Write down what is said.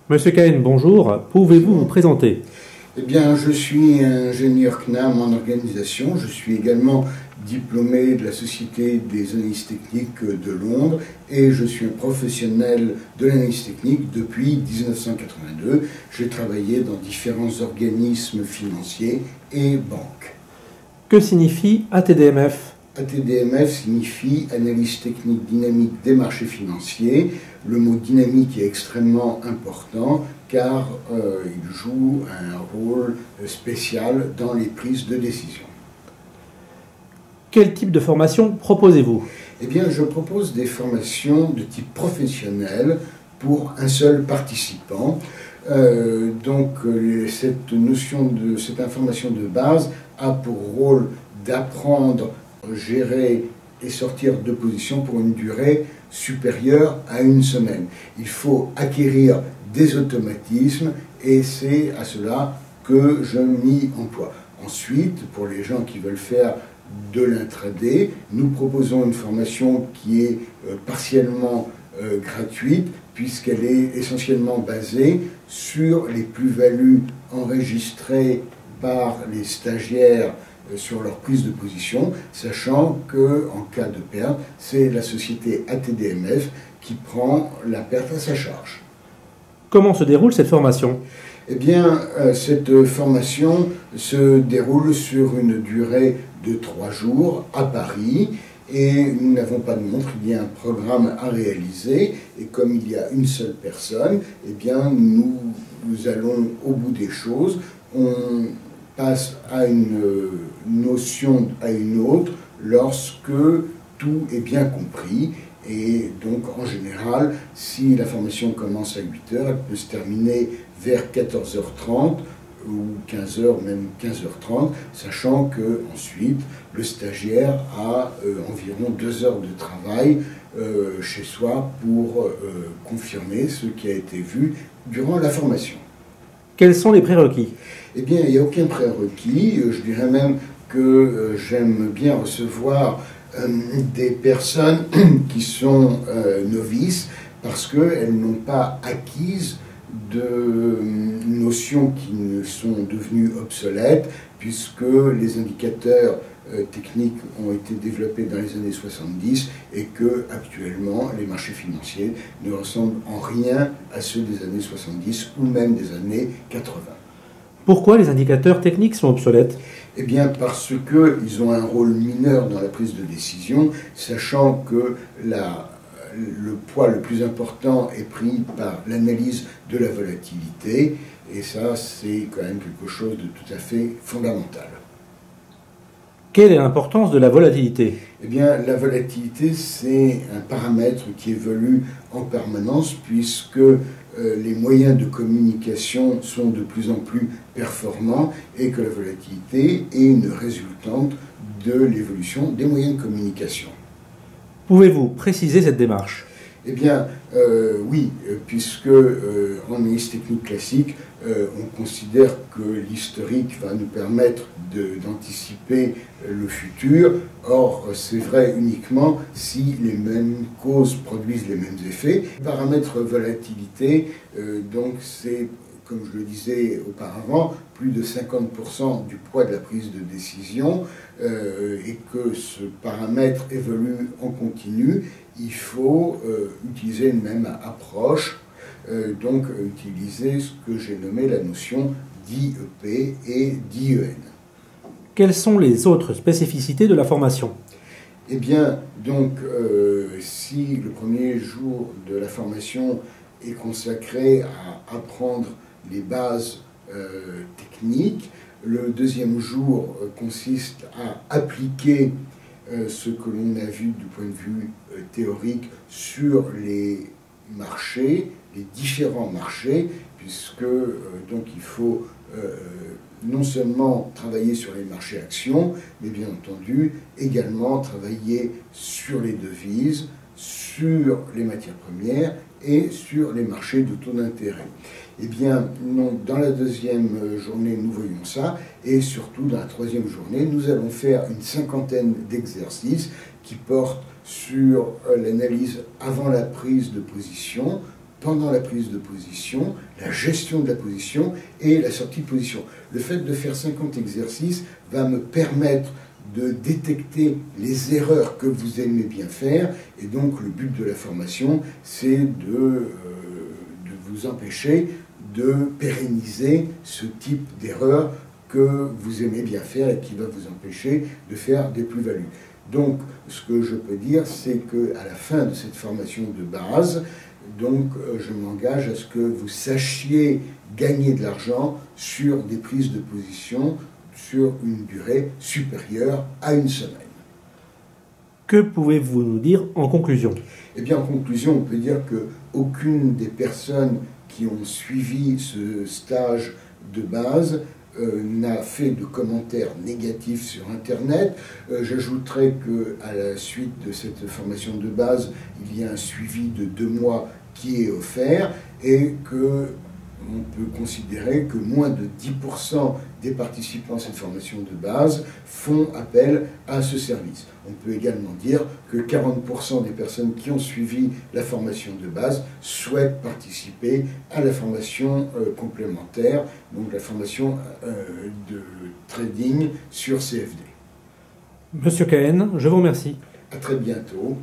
Monsieur Cahen, bonjour. Pouvez-vous vous présenter? Eh bien, je suis ingénieur CNAM en organisation. Je suis également diplômé de la Société des analystes techniques de Londres et je suis un professionnel de l'analyse technique depuis 1982. J'ai travaillé dans différents organismes financiers et banques. Que signifie ATDMF? ATDMF signifie Analyse technique dynamique des marchés financiers. Le mot dynamique est extrêmement important car il joue un rôle spécial dans les prises de décision. Quel type de formation proposez-vous? Eh bien, je propose des formations de type professionnel pour un seul participant. Cette information de base a pour rôle d'apprendre, gérer et sortir de position pour une durée supérieure à une semaine. Il faut acquérir des automatismes et c'est à cela que je m'y emploie. Ensuite, pour les gens qui veulent faire de l'intraday, nous proposons une formation qui est partiellement gratuite puisqu'elle est essentiellement basée sur les plus-values enregistrées par les stagiaires sur leur prise de position, sachant qu'en cas de perte, c'est la société ATDMF qui prend la perte à sa charge. Comment se déroule cette formation? Eh bien, cette formation se déroule sur une durée de 3 jours à Paris et nous n'avons pas de montre, il y a un programme à réaliser et comme il y a une seule personne, eh bien, nous allons au bout des choses. On passe à une notion à une autre lorsque tout est bien compris. Et donc, en général, si la formation commence à 8 heures, elle peut se terminer vers 14h30 ou 15h, même 15h30, sachant que ensuite le stagiaire a environ 2 heures de travail chez soi pour confirmer ce qui a été vu durant la formation. Quels sont les prérequis? Eh bien, il n'y a aucun prérequis. Je dirais même que j'aime bien recevoir des personnes qui sont novices parce qu'elles n'ont pas acquise de notions qui ne sont devenues obsolètes puisque les indicateurs techniques ont été développés dans les années 70 et que actuellement les marchés financiers ne ressemblent en rien à ceux des années 70 ou même des années 80. Pourquoi les indicateurs techniques sont obsolètes? Eh bien parce qu'ils ont un rôle mineur dans la prise de décision, sachant que le poids le plus important est pris par l'analyse de la volatilité, et ça c'est quand même quelque chose de tout à fait fondamental. Quelle est l'importance de la volatilité? Eh bien, la volatilité, c'est un paramètre qui évolue en permanence puisque les moyens de communication sont de plus en plus performants et que la volatilité est une résultante de l'évolution des moyens de communication. Pouvez-vous préciser cette démarche? Eh bien, oui, puisque en analyse technique classique, on considère que l'historique va nous permettre d'anticiper le futur. Or, c'est vrai uniquement si les mêmes causes produisent les mêmes effets. Le paramètre volatilité, donc c'est, comme je le disais auparavant, plus de 50% du poids de la prise de décision et que ce paramètre évolue en continu, il faut utiliser une même approche, donc utiliser ce que j'ai nommé la notion d'IEP et d'IEN. Quelles sont les autres spécificités de la formation? Eh bien, donc, si le premier jour de la formation est consacré à apprendre les bases techniques, le deuxième jour consiste à appliquer ce que l'on a vu du point de vue théorique sur les marchés, les différents marchés, puisque donc il faut non seulement travailler sur les marchés actions, mais bien entendu également travailler sur les devises, sur les matières premières et sur les marchés de taux d'intérêt. Eh bien, non, dans la deuxième journée, nous voyons ça, et surtout dans la troisième journée, nous allons faire une 50aine d'exercices qui portent sur l'analyse avant la prise de position pendant la prise de position, la gestion de la position et la sortie de position. Le fait de faire 50 exercices va me permettre de détecter les erreurs que vous aimez bien faire, et donc le but de la formation, c'est de vous empêcher de pérenniser ce type d'erreur que vous aimez bien faire et qui va vous empêcher de faire des plus-values. Donc, ce que je peux dire, c'est qu'à la fin de cette formation de base, donc, je m'engage à ce que vous sachiez gagner de l'argent sur des prises de position sur une durée supérieure à une semaine. Que pouvez-vous nous dire en conclusion? Eh bien, en conclusion, on peut dire qu'aucune des personnes qui ont suivi ce stage de base n'a fait de commentaires négatifs sur Internet. J'ajouterai qu'à la suite de cette formation de base, il y a un suivi de 2 mois qui est offert et qu'on peut considérer que moins de 10% des participants à cette formation de base font appel à ce service. On peut également dire que 40% des personnes qui ont suivi la formation de base souhaitent participer à la formation complémentaire, donc la formation de trading sur CFD. Monsieur Cahen, je vous remercie. À très bientôt.